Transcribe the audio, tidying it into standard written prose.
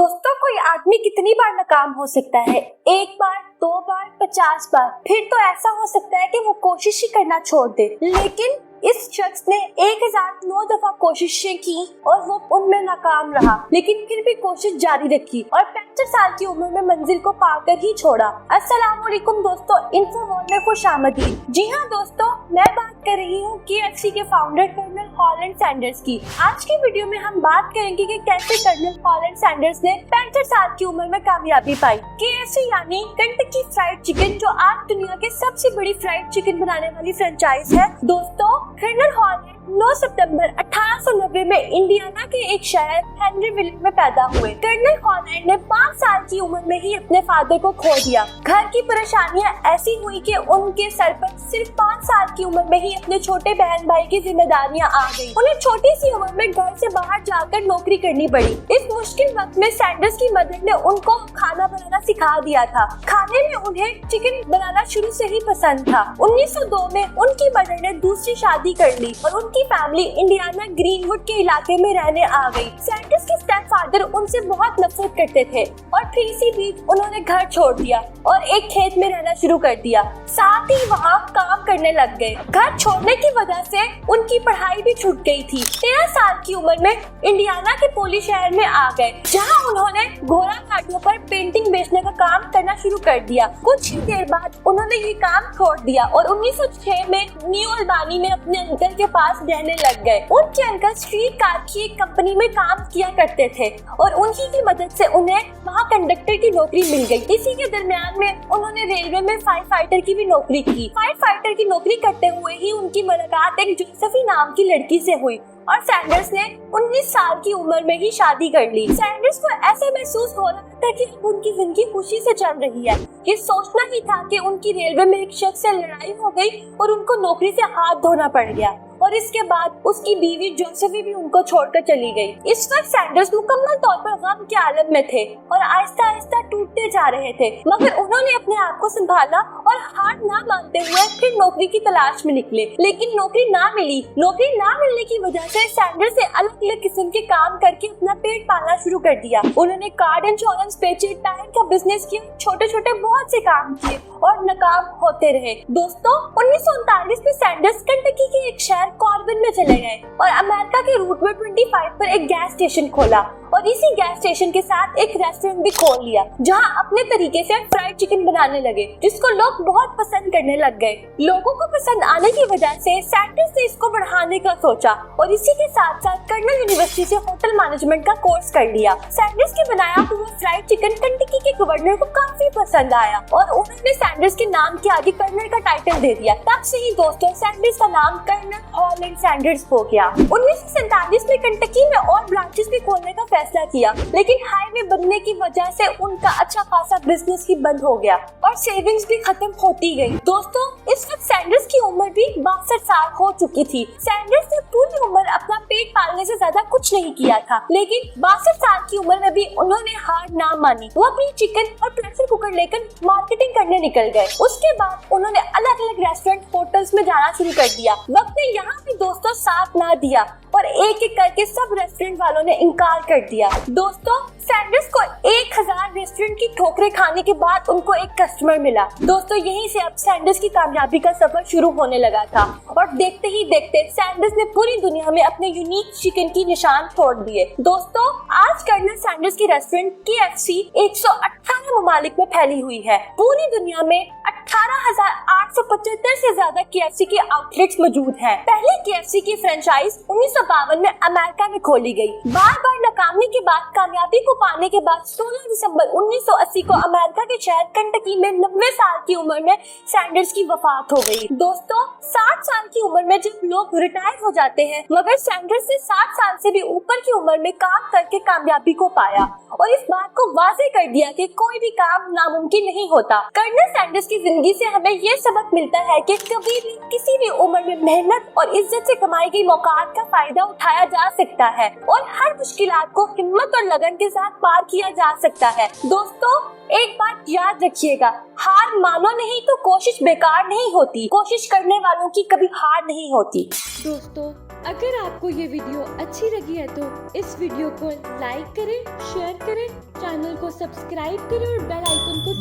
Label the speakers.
Speaker 1: दोस्तों, कोई आदमी कितनी बार नाकाम हो सकता है? एक बार, 2 बार, 50 बार। फिर तो ऐसा हो सकता है कि वो कोशिश ही करना छोड़ दे। लेकिन इस शख्स ने 1009 दफा कोशिशें की और वो उनमें नाकाम रहा, लेकिन फिर भी कोशिश जारी रखी और 65 साल की उम्र में मंजिल को पाकर ही छोड़ा। अस्सलाम वालेकुम दोस्तों, इन्फो वर्ल्ड में खुशामदीद। जी हाँ दोस्तों, मैं बात कर रही हूँ KFC के फाउंडर कर्नल हॉलैंड सैंडर्स की। आज की वीडियो में हम बात करेंगे कि कैसे कर्नल हॉलैंड सैंडर्स ने 65 साल की उम्र में कामयाबी पाई। KFC यानी कंटकी फ्राइड चिकन, जो आज दुनिया के सबसे बड़ी फ्राइड चिकन बनाने वाली फ्रेंचाइज है। दोस्तों, कर्नल हॉलैंड 9 सितंबर 1890 में इंडियाना के एक शहर हेनरीविल में पैदा हुए। कर्नल हॉलैंड ने 5 साल की उम्र में ही अपने फादर को खो दिया। घर की परेशानियां ऐसी हुई कि उनके सर पर सिर्फ 5 साल की उम्र में ही अपने छोटे बहन भाई की जिम्मेदारियां आ गई। उन्हें छोटी सी उम्र में घर से बाहर जाकर नौकरी करनी पड़ी। इस मुश्किल वक्त में सैंडर्स की मदर ने उनको खाना बनाना सिखा दिया था। खाने में उन्हें चिकन बनाना शुरू से ही पसंद था। 1902 में उनकी मदर ने दूसरी शादी कर ली और उनकी फैमिली इंडियाना ग्रीनवुड के इलाके में रहने आ गई। सैंडर्स के स्टेप फादर उनसे बहुत नफरत करते थे और फिर इसी बीच उन्होंने घर छोड़ दिया और एक खेत में रहना शुरू कर दिया। साथ ही वहाँ काम करने लग गए। घर छोड़ने की वजह से उनकी पढ़ाई भी छूट गई थी। 13 साल की उम्र में इंडियाना के पोली शहर में आ गए, जहाँ उन्होंने घोड़ा घाटों पर पेंटिंग बेचने का काम करना शुरू कर दिया। कुछ ही देर बाद उन्होंने ये काम छोड़ दिया और 1906 में न्यू अल्बानी में अपने अंकल के पास रहने लग गए। उनके अंकल स्ट्रीट कार की एक कंपनी में काम किया करते थे और उन्हीं की मदद से उन्हें वहाँ कंडक्टर की नौकरी मिल गई। इसी के दरमियान में उन्होंने रेलवे में फायर फाइटर की भी नौकरी की। फायर फाइटर की नौकरी करते हुए ही उनकी मुलाकात एक जोसेफी नाम की लड़की से हुई और सैंडर्स ने 19 साल की उम्र में ही शादी कर ली। सैंडर्स को ऐसा महसूस हो रहा था कि उनकी जिंदगी खुशी से चल रही है। ये सोचना ही था कि उनकी रेलवे में एक शख्स से लड़ाई हो गई और उनको नौकरी से हाथ धोना पड़ गया और इसके बाद उसकी बीवी जोसेफी भी उनको छोड़कर चली गई। इस वक्त सैंडर्स मुकम्मल तौर पर गम के आलम में थे और आहिस्ता आहिस्ता टूटते जा रहे थे, मगर उन्होंने अपने आप को संभाला और हार ना मानते हुए फिर नौकरी की तलाश में निकले। लेकिन नौकरी ना मिली। नौकरी ना मिलने की वजह से सैंडर्स ने अलग अलग किस्म के काम करके अपना पेट पालना शुरू कर दिया। उन्होंने कार्ड इंश्योरेंस बेचे, टायर का बिजनेस किया, छोटे छोटे बहुत से काम किए और नाकाम होते रहे। दोस्तों, 1939 में सैंडर्स कंटकी के एक शहर कॉर्बिन में चले गए और अमेरिका के रूट में 25 पर एक गैस स्टेशन खोला और इसी गैस स्टेशन के साथ एक रेस्टोरेंट भी खोल लिया, जहां अपने तरीके से फ्राइड चिकन बनाने लगे, जिसको लोग बहुत पसंद करने लग गए। लोगों को पसंद आने की वजह से सैंडर्स ने इसको बढ़ाने का सोचा और इसी के साथ साथ कर्नल यूनिवर्सिटी से होटल मैनेजमेंट का कोर्स कर लिया। सैंडर्स के बनाया हुआ फ्राइड चिकन कंटकी के गवर्नर को काफी पसंद आया और उन्होंने सैंडर्स के नाम के आगे कर्नल का टाइटल दे दिया। तब से ही दोस्तों सैंडर्स का नाम कर्नल हॉलैंड सैंडर्स हो गया। 1947 में कंटकी में और ब्रांचेस भी खोलने का फैसला किया, लेकिन हाईवे बनने की वजह से उनका अच्छा खासा बिजनेस ही बंद हो गया और सेविंग्स भी खत्म होती गई। दोस्तों, इस वक्त सैंडर्स की उम्र भी 62 साल हो चुकी थी। सैंडर्स ने पूरी उम्र अपना पेट पालने से ज्यादा कुछ नहीं किया था, लेकिन 62 साल की उम्र में भी उन्होंने हार ना मानी। वो अपनी चिकन और प्रेशर कुकर लेकर मार्केटिंग करने निकल गए। उसके बाद उन्होंने अलग अलग रेस्टोरेंट, होटल्स में जाना शुरू कर दिया। वक्त ने यहाँ भी दोस्तों साथ ना दिया और एक एक करके सब रेस्टोरेंट वालों ने इनकार कर दिया। दोस्तों, सैंडर्स को 1000 रेस्टोरेंट की ठोकरें खाने के बाद उनको एक कस्टमर मिला। दोस्तों, यहीं से अब सैंडर्स की कामयाबी का सफर शुरू होने लगा था और देखते ही देखते सैंडर्स ने पूरी दुनिया में अपने यूनिक चिकन की निशान छोड़ दिए। दोस्तों, आज कर्नल सैंडर्स की रेस्टोरेंट KFC 118 ममालिक में फैली हुई है। पूरी दुनिया में 18,875 से ज्यादा KFC के आउटलेट्स मौजूद हैं। पहली KFC की फ्रेंचाइज 1952 में अमेरिका में खोली गई। बार बार नाकामी के बाद कामयाबी को पाने के बाद 16 दिसंबर 1980 को अमेरिका के शहर कंटकी में 90 साल की उम्र में सैंडर्स की वफात हो गई। दोस्तों, 60 साल की उम्र में जब लोग रिटायर हो जाते हैं, मगर सैंडर्स ने 60 साल से भी ऊपर की उम्र में काम करके कामयाबी को पाया और इस बात को वाज़ेह कर दिया कि कोई भी काम नामुमकिन नहीं होता। कर्नल सैंडर्स की जिंदगी से हमें ये सबक मिलता है कि कभी भी किसी भी उम्र में मेहनत और इज्जत से कमाई गई मौकात का फायदा उठाया जा सकता है और हर मुश्किलात को हिम्मत और लगन के साथ पार किया जा सकता है। दोस्तों, एक बात याद रखिएगा, हार मानो नहीं तो कोशिश बेकार नहीं होती। कोशिश करने वालों की कभी हार नहीं होती।
Speaker 2: दोस्तों,
Speaker 1: अगर आपको ये वीडियो अच्छी लगी है तो इस वीडियो को लाइक करें, शेयर करें, चैनल को सब्सक्राइब करें और बेल आइकन को